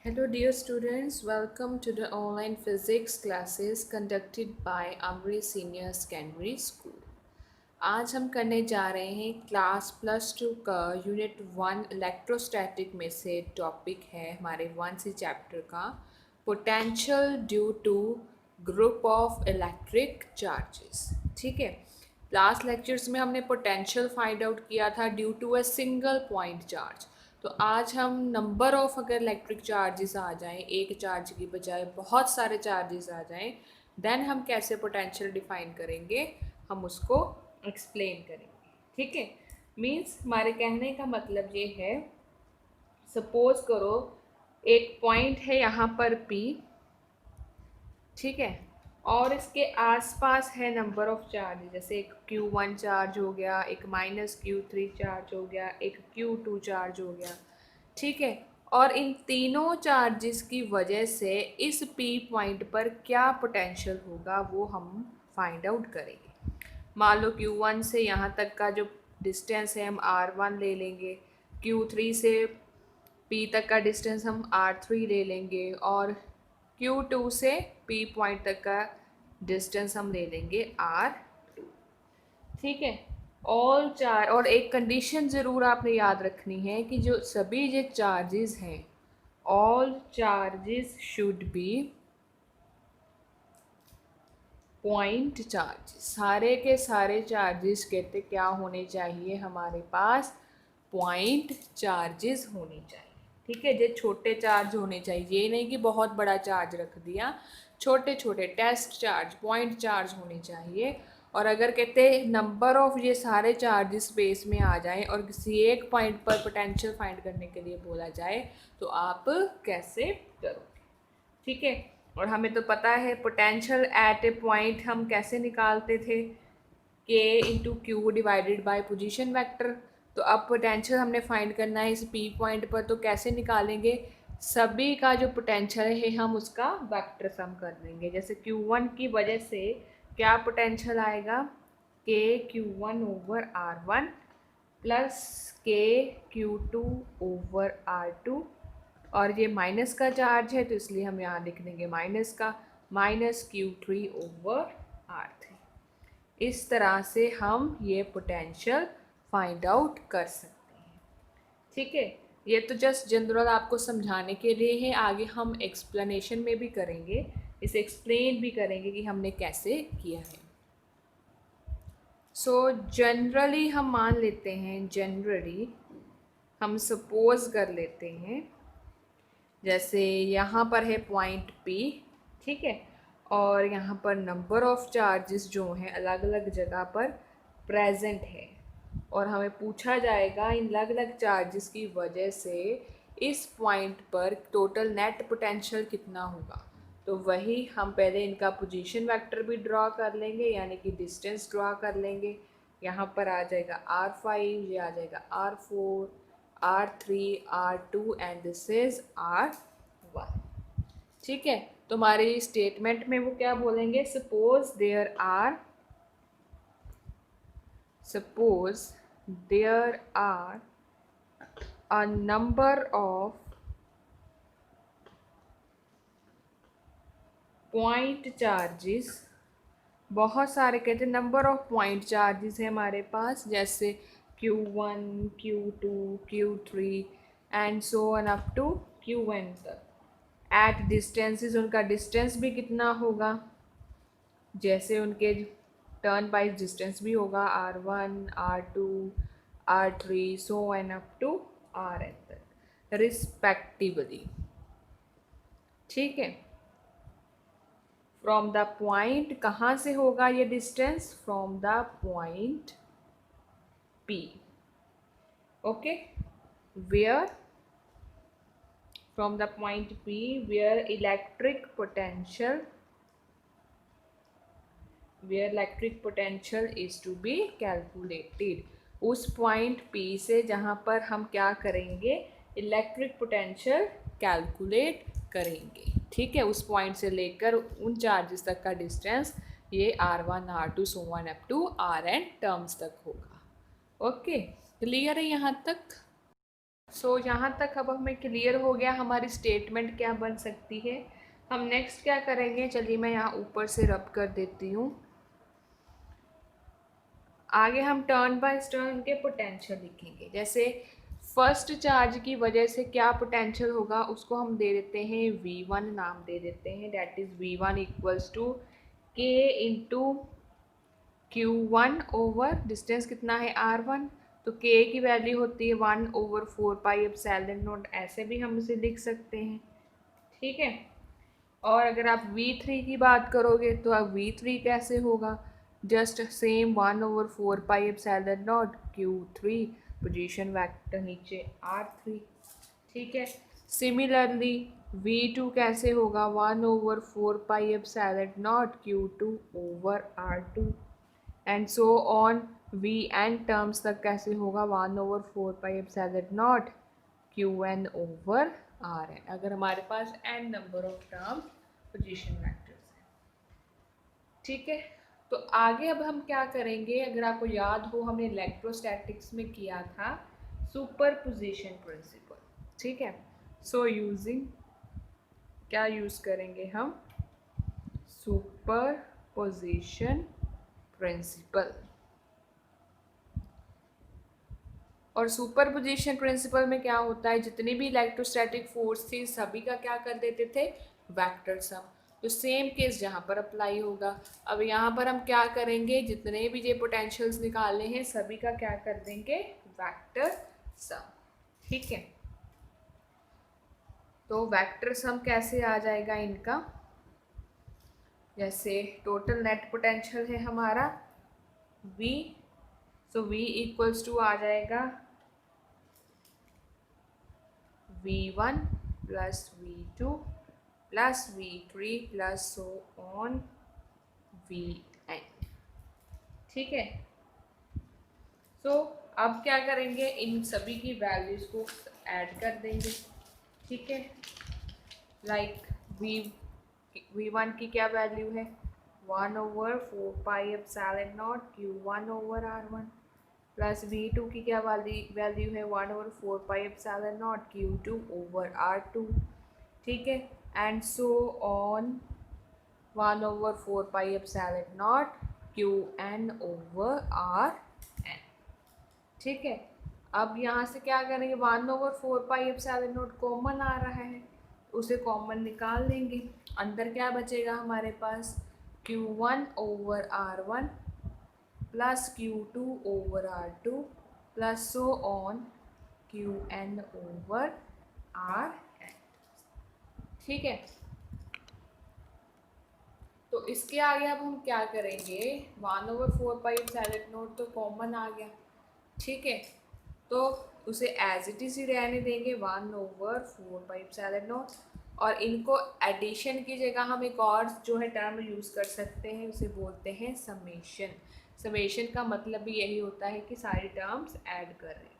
Hello dear students, welcome to the online physics classes conducted by Amri Senior Secondary School. आज हम करने जा रहे हैं क्लास +2 का यूनिट 1 इलेक्ट्रोस्टैटिक में से टॉपिक है हमारे 1C चैप्टर का potential due to group of electric charges. ठीक है, लास्ट लेक्चर्स में हमने पोटेंशियल फाइंड आउट किया था due to a single point charge. तो आज हम नंबर ऑफ अगर इलेक्ट्रिक चार्जेस आ जाएं, एक चार्ज की बजाय बहुत सारे चार्जेस आ जाएं, देन हम कैसे पोटेंशियल डिफाइन करेंगे, हम उसको एक्सप्लेन करेंगे। ठीक है, मीन्स हमारे कहने का मतलब ये है, सपोज करो एक पॉइंट है यहाँ पर P, ठीक है, और इसके आसपास है नंबर ऑफ चार्ज, जैसे एक Q1 चार्ज हो गया, एक -Q3 चार्ज हो गया, एक Q2 चार्ज हो गया। ठीक है, और इन तीनों चार्जेस की वजह से इस P पॉइंट पर क्या पोटेंशियल होगा वो हम फाइंड आउट करेंगे। मान लो Q1 से यहाँ तक का जो डिस्टेंस है हम R1 ले लेंगे, Q3 से P तक का डिस्टेंस हम R3 ले लेंगे, और Q2 से P पॉइंट तक का डिस्टेंस हम ले लेंगे R2। ठीक है, ऑल चार, और एक कंडीशन ज़रूर आपने याद रखनी है कि जो सभी ये चार्जेस हैं, all charges should be point charges. सारे के सारे चार्जेस कहते क्या होने चाहिए, हमारे पास पॉइंट चार्जेस होने चाहिए। ठीक है, ये छोटे चार्ज होने चाहिए, ये नहीं कि बहुत बड़ा चार्ज रख दिया, छोटे छोटे टेस्ट चार्ज, पॉइंट चार्ज होने चाहिए। और अगर कहते नंबर ऑफ ये सारे चार्जेस स्पेस में आ जाएं और किसी एक पॉइंट पर पोटेंशियल फाइंड करने के लिए बोला जाए तो आप कैसे करोगे। ठीक है, और हमें तो पता है पोटेंशियल एट ए पॉइंट हम कैसे निकालते थे, के into Q divided by position vector. तो अब पोटेंशियल हमने फाइंड करना है इस पी पॉइंट पर, तो कैसे निकालेंगे, सभी का जो पोटेंशियल है हम उसका वेक्टर सम कर देंगे। जैसे Q1 की वजह से क्या पोटेंशियल आएगा, के Q1 ओवर R1 प्लस के Q2 ओवर R2, और ये माइनस का चार्ज है तो इसलिए हम यहाँ लिख देंगे माइनस का, -Q3 ओवर R3। इस तरह से हम ये पोटेंशियल फाइंड आउट कर सकते हैं। ठीक है, ये तो जस्ट जनरल आपको समझाने के लिए है, आगे हम एक्सप्लेनेशन में भी करेंगे, इसे एक्सप्लेन भी करेंगे कि हमने कैसे किया है। सो जनरली हम मान लेते हैं, जनरली हम सपोज कर लेते हैं, जैसे यहाँ पर है पॉइंट P, ठीक है, और यहाँ पर नंबर ऑफ चार्जेस जो हैं अलग अलग जगह पर प्रेजेंट है, और हमें पूछा जाएगा इन अलग अलग चार्जेस की वजह से इस पॉइंट पर टोटल नेट पोटेंशियल कितना होगा। तो वही हम पहले इनका पोजीशन वेक्टर भी ड्रॉ कर लेंगे, यानी कि डिस्टेंस ड्रॉ कर लेंगे। यहाँ पर आ जाएगा R5, ये आ जाएगा R4, R3, R2 and this is R1। ठीक है, तो हमारी स्टेटमेंट में वो क्या बोलेंगे, suppose there are a number of point charges, बहुत सारे कहते हैं नंबर ऑफ पॉइंट चार्जेस है हमारे पास, जैसे Q1, Q2, Q3 and so on up to Qn तक। एट डिस्टेंसेस, उनका डिस्टेंस भी कितना होगा, जैसे उनके टर्न वाइज डिस्टेंस भी होगा, R1, R2, R3 so on up to Rn तक रिस्पेक्टिवली। ठीक है, फ्रॉम द पॉइंट, कहाँ से होगा ये डिस्टेंस, from the point P, okay, where, from the point P where electric potential is to be calculated. उस पॉइंट P से जहाँ पर हम क्या करेंगे, इलेक्ट्रिक पोटेंशियल कैलकुलेट करेंगे। ठीक है, उस पॉइंट से लेकर उन चार्जेस तक का डिस्टेंस ये R1, R2 so on up to Rn terms तक होगा। ओके, क्लियर है यहाँ तक। सो यहाँ तक अब हमें क्लियर हो गया हमारी स्टेटमेंट क्या बन सकती है। हम नेक्स्ट क्या करेंगे, चलिए मैं यहाँ ऊपर से रब कर देती हूँ। आगे हम टर्न बाय टर्न के पोटेंशियल लिखेंगे। जैसे फर्स्ट चार्ज की वजह से क्या पोटेंशियल होगा उसको हम दे देते हैं V1 नाम दे देते हैं। That is V1 equals to K into Q1 over distance कितना है R1, तो K की वैल्यू होती है 1/4πε0। ऐसे भी हम इसे लिख सकते हैं, ठीक है। और अगर आप V3 की बात करोगे तो अब V3 कैसे होगा, just same 1/4πε0 Q3 position vector नीचे R3, ठीक है। सिमिलरली V2 कैसे होगा 1/4πε0 Q2 over R2 and so on. V n terms तक कैसे होगा 1/4πε0 Qn ओवर Rn, अगर हमारे पास n number of term position vectors हैं, ठीक है। तो आगे अब हम क्या करेंगे, अगर आपको याद हो हमने इलेक्ट्रोस्टैटिक्स में किया था सुपरपोजिशन प्रिंसिपल, ठीक है। सो यूजिंग क्या यूज़ करेंगे हम, सुपरपोजिशन प्रिंसिपल। और सुपरपोजिशन प्रिंसिपल में क्या होता है, जितनी भी इलेक्ट्रोस्टैटिक फोर्स थी सभी का क्या कर देते थे, वेक्टर सम। तो सेम केस जहाँ पर अप्लाई होगा। अब यहाँ पर हम क्या करेंगे, जितने भी ये पोटेंशियल्स निकालने हैं सभी का क्या कर देंगे, वेक्टर सम, ठीक है। तो वेक्टर सम कैसे आ जाएगा इनका, जैसे टोटल नेट पोटेंशियल है हमारा V, so V equals to आ जाएगा V1 plus V2 plus V3 plus so on Vn, ठीक है। सो अब क्या करेंगे, इन सभी की वैल्यूज को ऐड कर देंगे, ठीक है। लाइक V1 की क्या वैल्यू है 1/4πε0 Q1 over R1 plus V2 की क्या वैल्यू है 1/4πε0 Q2 ओवर R2, ठीक है। And so on 1/4πε0 Qn over Rn, ठीक है। अब यहाँ से क्या करेंगे 1/4πε0 कॉमन आ रहा है, उसे कॉमन निकाल लेंगे। अंदर क्या बचेगा हमारे पास Q1 over R1 plus Q2 over R2 plus so on Qn over Rn, ठीक है। तो इसके आगे अब हम क्या करेंगे 1/4πε0 तो कॉमन आ गया, ठीक है। तो उसे एज इट इज़ ही रहने देंगे 1/4πε0। और इनको एडिशन की जगह हम एक और जो है टर्म यूज़ कर सकते हैं, उसे बोलते हैं समेशन। समेशन का मतलब भी यही होता है कि सारी टर्म्स ऐड कर रहे हैं।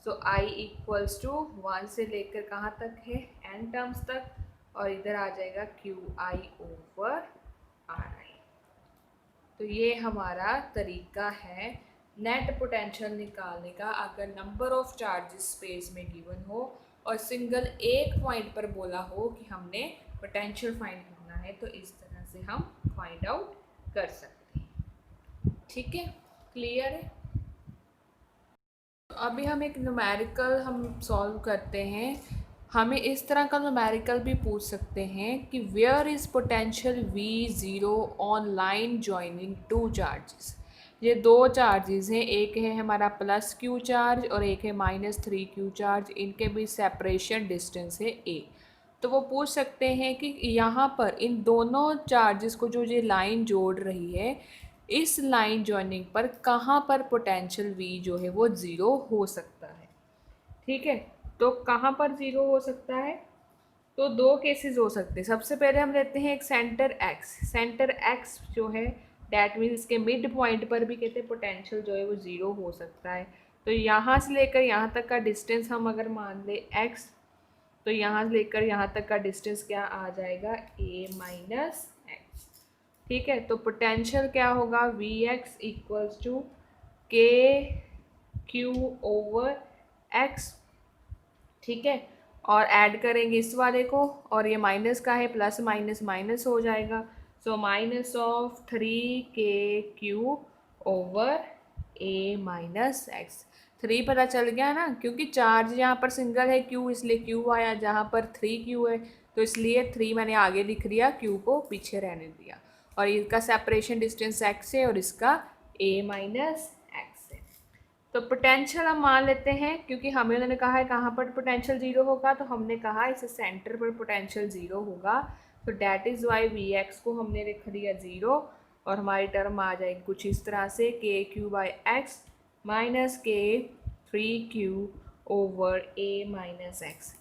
सो आई इक्वल्स टू 1 से लेकर कहाँ तक है n टर्म्स तक, और इधर आ जाएगा Qi ओवर Ri। तो ये हमारा तरीका है नेट पोटेंशियल निकालने का, अगर नंबर ऑफ चार्जेस स्पेस में गिवन हो और सिंगल एक पॉइंट पर बोला हो कि हमने पोटेंशियल फाइंड करना है, तो इस तरह से हम फाइंड आउट कर सकते हैं, ठीक है। क्लियर है। तो अभी हम एक न्यूमेरिकल हम सॉल्व करते हैं। हमें इस तरह का न्यूमेरिकल भी पूछ सकते हैं कि where is potential V0 on line joining two charges. ये दो चार्जेस हैं, एक है हमारा प्लस Q चार्ज और एक है -3Q चार्ज, इनके बीच सेपरेशन डिस्टेंस है A। तो वो पूछ सकते हैं कि यहाँ पर इन दोनों चार्जेस को जो ये लाइन जोड़ रही है, इस लाइन जॉइनिंग पर कहाँ पर पोटेंशियल V जो है वो ज़ीरो हो सकता है, ठीक है। तो कहाँ पर ज़ीरो हो सकता है, तो दो केसेस हो सकते हैं। सबसे पहले हम लेते हैं एक सेंटर X। सेंटर X जो है डैट मीन्स इसके मिड पॉइंट पर भी कहते हैं पोटेंशियल जो है वो ज़ीरो हो सकता है। तो यहाँ से लेकर यहाँ तक का डिस्टेंस हम अगर मान ले x, तो यहाँ से लेकर यहाँ तक का डिस्टेंस क्या आ जाएगा a माइनस एक्स, ठीक है। तो पोटेंशियल क्या होगा Vx इक्वल्स टू के क्यू ओवर x ठीक है। और ऐड करेंगे इस वाले को, और ये माइनस का है, प्लस माइनस माइनस हो जाएगा। So minus of 3KQ over A minus x. 3 पता चल गया ना, क्योंकि चार्ज यहाँ पर सिंगल है Q, इसलिए Q आया। जहाँ पर 3Q है तो इसलिए 3 मैंने आगे लिख दिया, Q को पीछे रहने दिया। और इसका सेपरेशन डिस्टेंस x है और इसका A माइनस एक्स है। तो पोटेंशियल हम मान लेते हैं, क्योंकि हमें उन्होंने कहा है कहाँ पर पोटेंशियल जीरो होगा, तो हमने कहा इसे सेंटर पर पोटेंशियल जीरो होगा। तो that is why V x को हमने लिख दिया ज़ीरो, और हमारी टर्म आ जाएगी कुछ इस तरह से KQ by x minus K3Q over A minus x.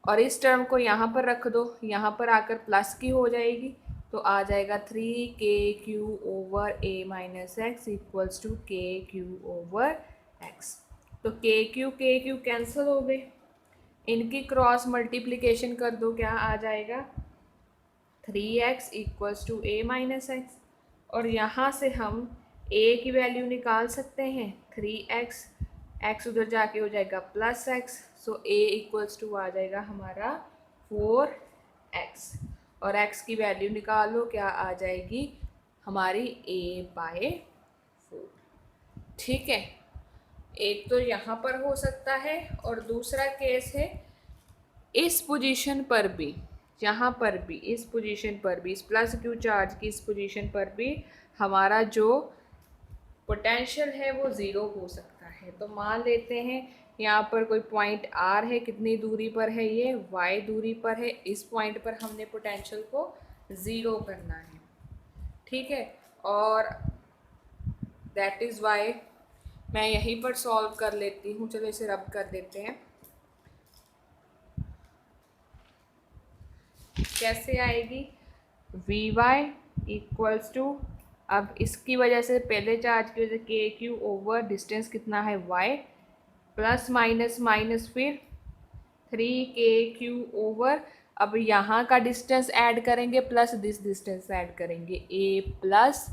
और इस टर्म को यहाँ पर रख दो, यहाँ पर आकर प्लस की हो जाएगी, तो आ जाएगा 3KQ over A minus x equals to KQ over x. तो KQ कैंसिल हो गए, इनकी क्रॉस मल्टीप्लिकेशन कर दो, क्या आ जाएगा 3x equals to A minus x. और यहाँ से हम A की वैल्यू निकाल सकते हैं 3x, x उधर जाके हो जाएगा plus x, so A equals to आ जाएगा हमारा 4x। और x की वैल्यू निकालो, क्या आ जाएगी हमारी A बाय 4। ठीक है, एक तो यहाँ पर हो सकता है, और दूसरा केस है इस पोजीशन पर भी, यहाँ पर भी, इस पोजीशन पर भी, इस प्लस क्यू चार्ज की इस पोजीशन पर भी हमारा जो पोटेंशियल है वो ज़ीरो हो सकता है। तो मान लेते हैं यहाँ पर कोई पॉइंट R है, कितनी दूरी पर है, ये y दूरी पर है। इस पॉइंट पर हमने पोटेंशियल को ज़ीरो करना है, ठीक है। और दैट इज़ वाई मैं यहीं पर सॉल्व कर लेती हूँ। चलो इसे रब कर देते हैं, कैसे आएगी Vy इक्वल्स टू, अब इसकी वजह से पहले चार्ज की वजह से KQ ओवर डिस्टेंस कितना है y, प्लस माइनस माइनस फिर 3KQ ओवर, अब यहाँ का डिस्टेंस ऐड करेंगे प्लस दिस डिस्टेंस ऐड करेंगे A प्लस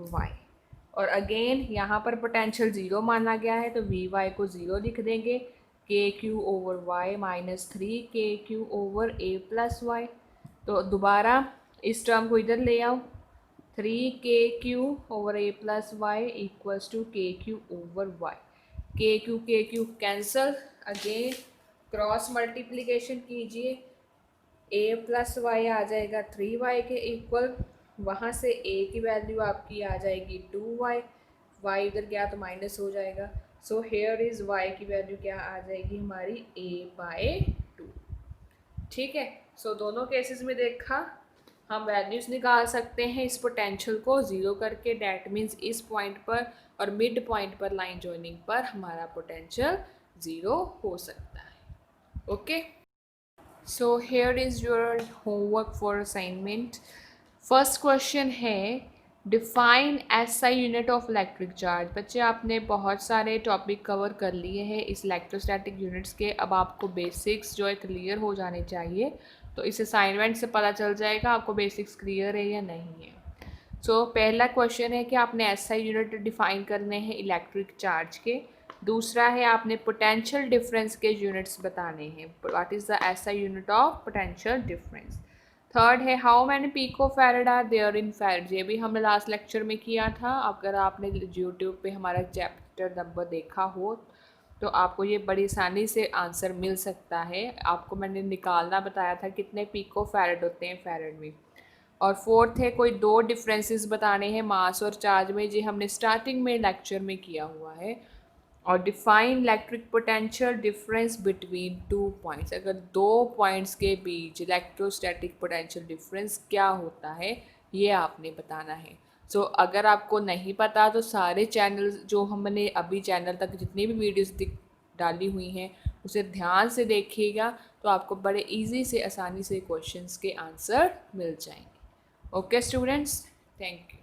y। और अगेन यहाँ पर पोटेंशियल ज़ीरो माना गया है, तो Vy को ज़ीरो लिख देंगे, KQ over y minus 3KQ over A plus y। तो दोबारा इस टर्म को इधर ले आओ, 3KQ over A plus y equals to KQ over y। KQ cancel, again cross multiplication कीजिए, A प्लस वाई आ जाएगा 3y के इक्वल, वहाँ से A की वैल्यू आपकी आ जाएगी 2y, y इधर गया तो माइनस हो जाएगा। सो हेयर इज़ y की वैल्यू क्या आ जाएगी हमारी A बाय 2। ठीक है, सो दोनों केसेस में देखा हम वैल्यूज़ निकाल सकते हैं इस पोटेंशियल को ज़ीरो करके। डैट मीन्स इस पॉइंट पर और मिड पॉइंट पर लाइन जॉइनिंग पर हमारा पोटेंशियल ज़ीरो हो सकता है। Okay, so here is your homework for assignment. First question है define SI unit of electric charge. बच्चे आपने बहुत सारे टॉपिक कवर कर लिए हैं इस इलेक्ट्रोस्टैटिक यूनिट्स के, अब आपको बेसिक्स जो है क्लियर हो जाने चाहिए। तो इस असाइनमेंट से पता चल जाएगा आपको बेसिक्स क्लियर है या नहीं है। सो पहला क्वेश्चन है कि आपने एसआई यूनिट डिफाइन करने हैं इलेक्ट्रिक चार्ज के। दूसरा है आपने पोटेंशियल डिफरेंस के यूनिट्स बताने हैं, what is the SI unit of potential difference. Third है how many picofarad are there in farad, ये भी हमने लास्ट लेक्चर में किया था। अगर आपने यूट्यूब पे हमारा चैप्टर नंबर देखा हो तो आपको ये बड़ी आसानी से आंसर मिल सकता है। आपको मैंने निकालना बताया था कितने पिको फैरेड होते हैं फैरेड में। और फोर्थ है कोई दो डिफरेंसेस बताने हैं मास और चार्ज में, जी हमने स्टार्टिंग में लेक्चर में किया हुआ है। और define electric potential difference between two points, अगर दो पॉइंट्स के बीच इलेक्ट्रोस्टैटिक पोटेंशियल डिफरेंस क्या होता है ये आपने बताना है। सो अगर आपको नहीं पता तो सारे चैनल जो हमने अभी चैनल तक जितनी भी वीडियोस डाली हुई हैं उसे ध्यान से देखिएगा, तो आपको बड़े इजी से आसानी से क्वेश्चंस के आंसर मिल जाएंगे। Okay students, thank you.